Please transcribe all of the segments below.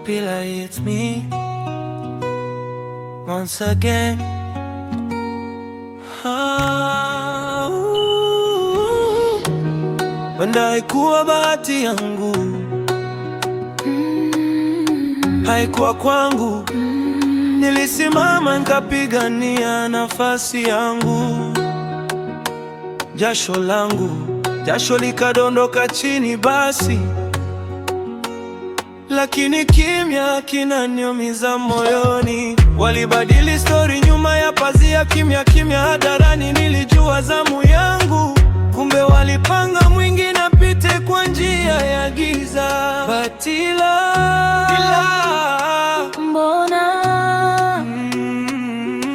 Pillar, it's me once again. Wenda haikuwa bahati yangu, haikuwa kwangu. Nilisimama nikapigania nafasi yangu, jasho langu, jasho likadondoka chini basi, lakini kimya kinaniumiza moyoni. Walibadili story nyuma ya pazia, kimya kimya hadharani. Nilijua zamu yangu, kumbe walipanga mwingine apite kwa njia ya giza. Batila, mbona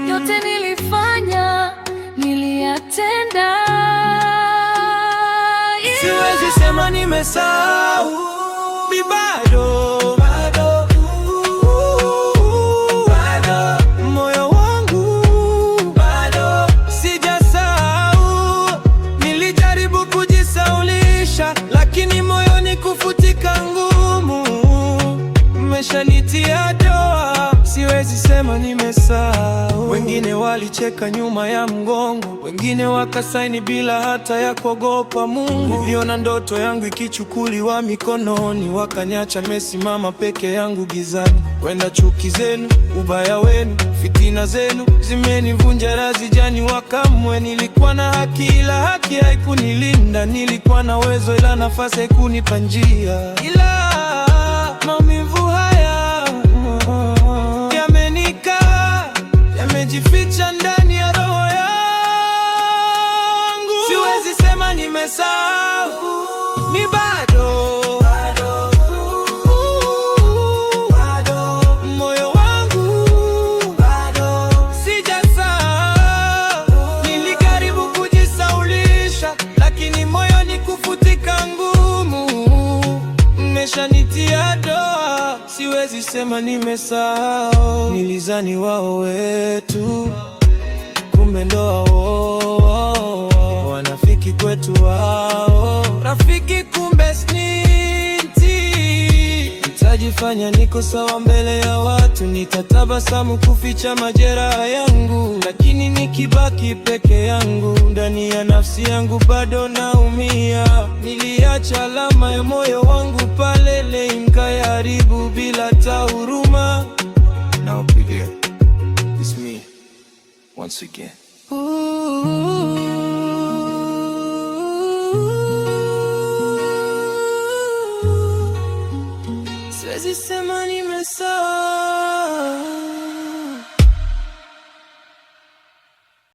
yote nilifanya, niliyatenda. Siwezi sema nimesahau, mi bado moyo wangu bado sijasahau. Nilijaribu kujisaulisha, lakini moyoni kufutika ngumu. Mmeshanitia doa, siwezi sema nimesahau. Wengine walicheka nyuma ya mgongo, wengine wakasaini bila hata ya kuogopa Mungu. Niliona ndoto yangu ikichukuliwa mikononi, wakaniacha nimesimama peke yangu gizani. Wenda chuki zenu, ubaya wenu, fitina zenu zimenivunja razijani wakamwe. Nilikuwa na haki ila haki haikunilinda, nilikuwa na uwezo ila nafasi haikunipa njia. Ila maumivu haya yamenikaa, yamejificha ndani ya roho yangu. Siwezi sema nimesahau, mi bado moyo wangu bado sijasahau. Nilijaribu kujisaulisha, lakini moyoni kufutika ngumu. Mmeshanitia doa, siwezi sema nimesahau. Nilizani wao wetu, kumbe ndo wao wanafiki kwetu. Wao rafiki, kumbe sniti. Nitajifanya niko sawa mbele ya watu, nitatabasamu kuficha majeraha yangu, lakini nikibaki peke yangu ndani ya nafsi yangu bado naumia. Niliacha alama ya moyo wangu pale leo, nikayaharibu bila hata huruma. Now Pillar, it's me once again. Siwezi sema nimesahau.